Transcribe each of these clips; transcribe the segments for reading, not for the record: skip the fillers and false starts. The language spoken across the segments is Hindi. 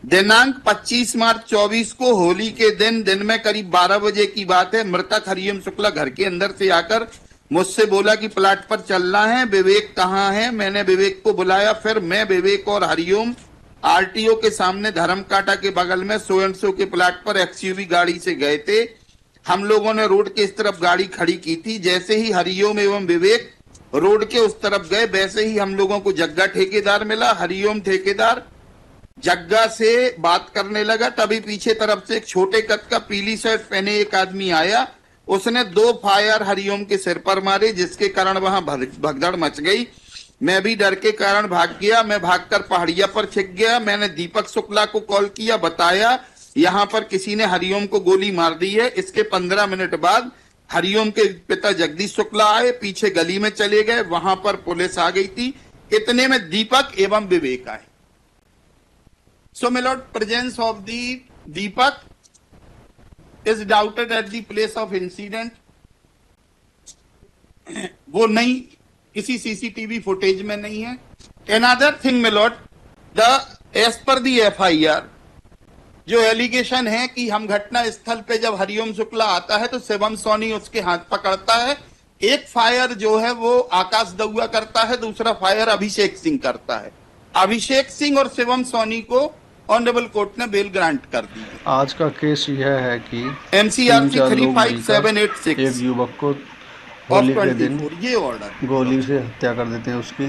दिनांक 25 मार्च 24 को होली के दिन में करीब 12 बजे की बात है। मृतक हरिओम शुक्ला घर के अंदर से आकर मुझसे बोला कि प्लाट पर चलना है, विवेक कहाँ है। मैंने विवेक को बुलाया, फिर मैं, विवेक और हरिओम आरटीओ के सामने धर्मकांटा के बगल में सो एंड सो के प्लाट पर एक्सयूवी गाड़ी से गए थे। हम लोगों ने रोड के इस तरफ गाड़ी खड़ी की थी। जैसे ही हरिओम एवं विवेक रोड के उस तरफ गए, वैसे ही हम लोगों को जग्गा ठेकेदार मिला। हरिओम ठेकेदार जग्गा से बात करने लगा, तभी पीछे तरफ से एक छोटे कद का पीली शर्ट पहने एक आदमी आया। उसने 2 फायर हरिओम के सिर पर मारे, जिसके कारण वहां भगदड़ मच गई। मैं भी डर के कारण भाग गया। मैं भागकर पहाड़िया पर छिप गया। मैंने दीपक शुक्ला को कॉल किया, बताया यहां पर किसी ने हरिओम को गोली मार दी है। इसके 15 मिनट बाद हरिओम के पिता जगदीश शुक्ला आए, पीछे गली में चले गए, वहां पर पुलिस आ गई थी। इतने में दीपक एवं विवेक आए। So, my lord, presence of the Deepak is doubted at the place of incident. वो नहीं, किसी सीसीटीवी फुटेज में नहीं है। Another thing, my lord, as per the FIR, जो एलिगेशन है कि हम घटना स्थल पे जब हरिओम शुक्ला आता है तो शिवम सोनी उसके हाथ पकड़ता है। एक फायर जो है वो आकाश दउआ करता है, दूसरा फायर अभिषेक सिंह करता है। अभिषेक सिंह और शिवम सोनी को ऑनरेबल कोर्ट ने बेल ग्रांट कर दी है। आज का केस यह है कि एमसीआरसी 3-4 लोग मिलकर 35786 एक युवक को ऑफ होली के दिन 24 ये ऑर्डर गोली से हत्या कर देते हैं उसकी,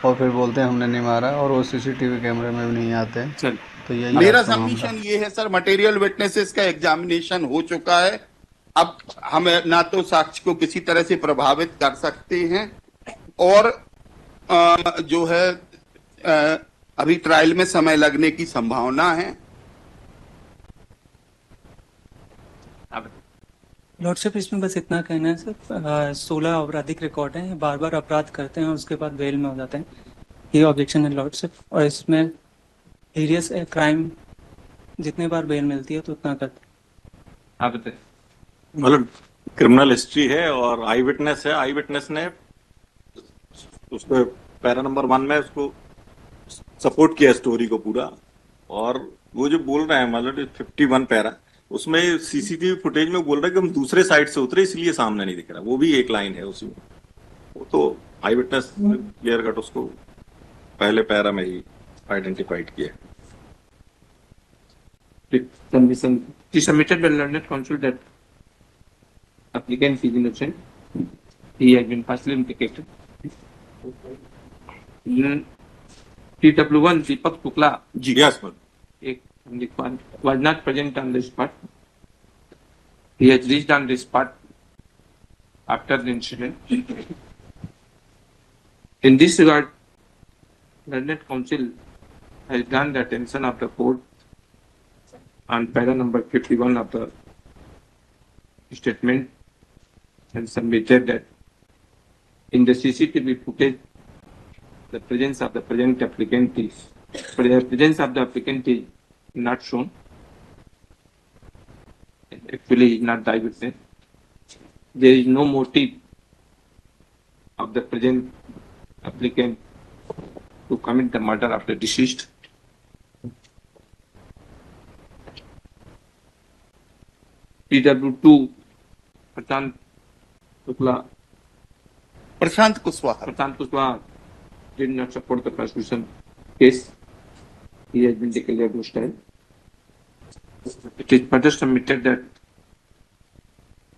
और फिर बोलते हैं हमने नहीं मारा, और वो सीसीटीवी कैमरे में भी नहीं आते हैं। तो यही मेरा आज का मामला। सबमिशन ये है सर, मटेरियल विटनेसेस का एग्जामिनेशन हो चुका है। अब हम ना तो साक्ष्य को किसी तरह से प्रभावित कर सकते हैं, और जो है अभी ट्रायल में समय लगने की संभावना है। लॉर्डशिप, इसमें बस इतना कहना है सर, 16 आपराधिक रिकॉर्ड हैं, बार बार अपराध करते हैं और उसके बाद बेल में हो जाते हैं। ये ऑब्जेक्शन है लॉर्डशिप, और इसमें सीरियस क्राइम जितने बार बेल मिलती है तो उतना करते हैं। आप बताइए। मतलब क्रिमिनल हिस्ट्री है और आई विटनेस है। आई विटनेस ने उसको पैरा नंबर 1 में उसको सपोर्ट किया स्टोरी को पूरा, और वो जो बोल रहे हैं मतलब 51 पैरा, उसमें सीसीटीवी फुटेज में बोल रहा है कि हम दूसरे साइड से उतरे इसलिए सामने नहीं दिख रहा। वो भी एक लाइन है उसमें। वो तो आई विटनेस क्लियर कट उसको पहले पैरा में ही आइडेंटिफाइड किया। Submission. She submitted by learned counsel that applicant is innocent. He has been partially implicated. TW1 Deepak Shukla Yes, sir. was not present on the spot. He has reached on the spot after the incident. In this regard, learned counsel has drawn the attention of the court on para number 51 of the statement and submitted that in the CCTV footage, the presence of the present applicant is not shown. Actually, not the eyewitness. There is no motive of the present applicant to commit the murder of the deceased. TW2 Prashant Kushwaha did not support the prosecution case. He has been declared hostile. It is further submitted that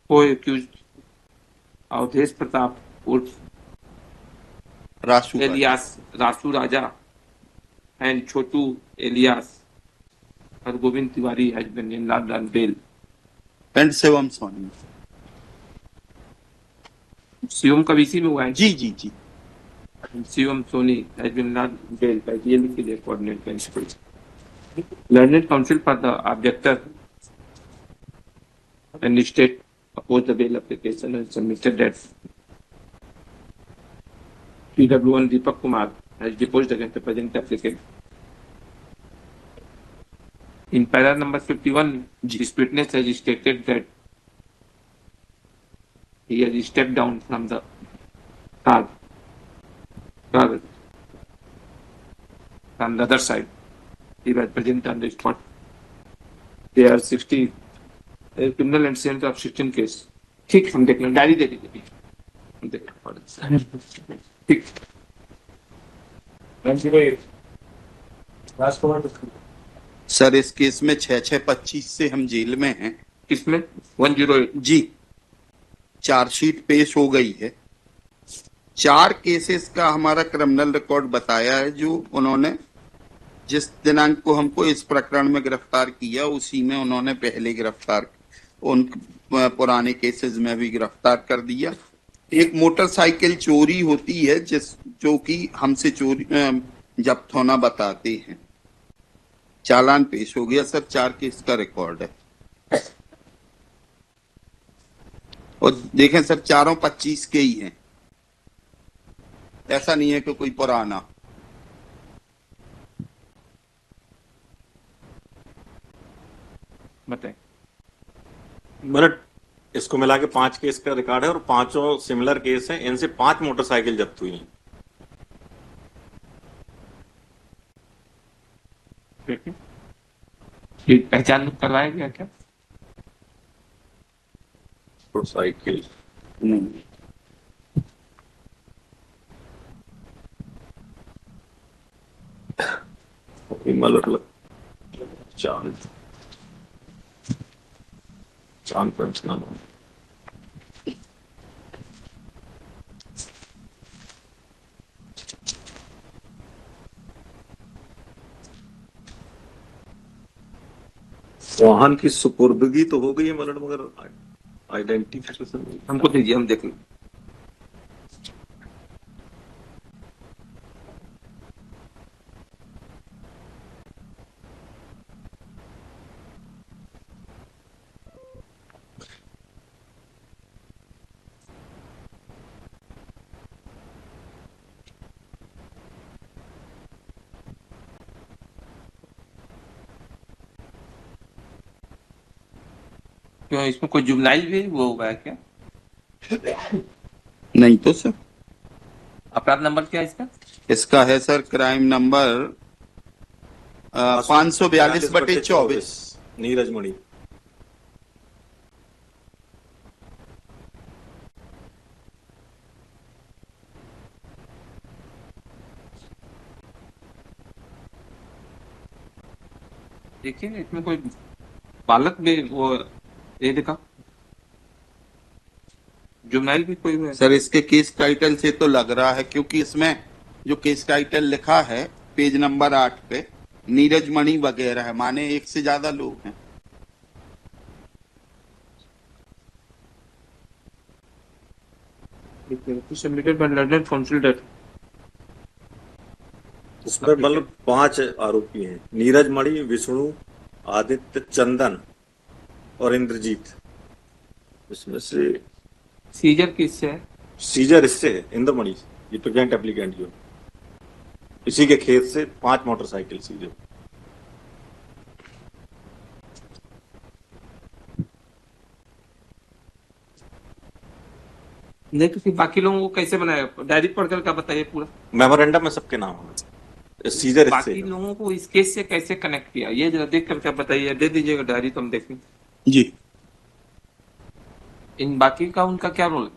co-accused Avdesh Pratap Urf Elias Rasu Raja and Chotu Elias Hargobind Tiwari has been enlarged on bail. And Shivam Soni Shivam का बीसी में हुआ है। जी जी जी। Shivam Soni has been not bailed by DLE के लिए coordinate principal. Learned counsel for the objector and state opposed the bail application and submitted that TW1 Deepak Kumar has deposed against the present applicant. In para number 51, this witness has stated that he has stepped down from the car from the other side. he was present on the spot. There are 60 criminal incidents of 16 cases. ठीक, हम देख लें, डायरी दे दीजिए, हम देख लें, ठीक। 108 राजकुमार सर इस केस में 6/6/25 से हम जेल में हैं। किसमें 108? जी, चार्जशीट पेश हो गई है। 4 केसेस का हमारा क्रिमिनल रिकॉर्ड बताया है, जो उन्होंने जिस दिनांक को हमको इस प्रकरण में गिरफ्तार किया उसी में उन्होंने पहले गिरफ्तार उन पुराने केसेस में भी गिरफ्तार कर दिया। एक मोटरसाइकिल चोरी होती है जो कि हमसे चोरी जब्त होना बताते हैं। चालान पेश हो गया सर, 4 केस का रिकॉर्ड है। और देखें सर, चारों 25 के ही हैं, ऐसा नहीं है कि कोई पुराना। बताएं। मतलब इसको मिला के 5 केस का रिकॉर्ड है और 5 सिमिलर केस हैं। इनसे 5 मोटरसाइकिल जब्त हुई हैं। ये पहचान करवाया गया क्या? मोटरसाइकिल मतलब चांद पंचनामा वाहन की सुपुर्दगी तो हो गई है मतलब, मगर आइडेंटिफिकेशन हमको दीजिए, हम देख लें। क्यों, इसमें कोई जुगनाइल भी वो हुआ है क्या? नहीं तो सर। अपराध नंबर क्या है इसका? इसका है सर क्राइम नंबर 542/24। नीरज मणि। देखिए इसमें कोई बालक भी वो ये देखा, जुगनाइल भी कोई है। सर इसके केस टाइटल से तो लग रहा है, क्योंकि इसमें जो केस टाइटल लिखा है पेज नंबर 8 पे नीरज मणि वगैरह है, माने 1 से ज्यादा लोग हैं। Submitted by London council that इसमें मतलब 5 आरोपी हैं, नीरज मणि, विष्णु, आदित्य, चंदन और इंद्रजीत। इसमें से सीजर किससे है? सीजर इससे है, इंद्रमणि, ये प्रेजेंट एप्लीकेंट जो इसी के खेत से 5 मोटरसाइकिल सीजर। नहीं तो फिर बाकी लोगों को कैसे बनाया? डायरी पढ़कर का बताइए पूरा। मेमोरेंडम में सबके नाम है। सीजर बाकी इससे लोगों को इस केस से कैसे कनेक्ट किया, ये जरा देख करके बताइए। दे दीजिएगा डायरी तो हम देखें। जी, इन बाकी का उनका क्या रोल है?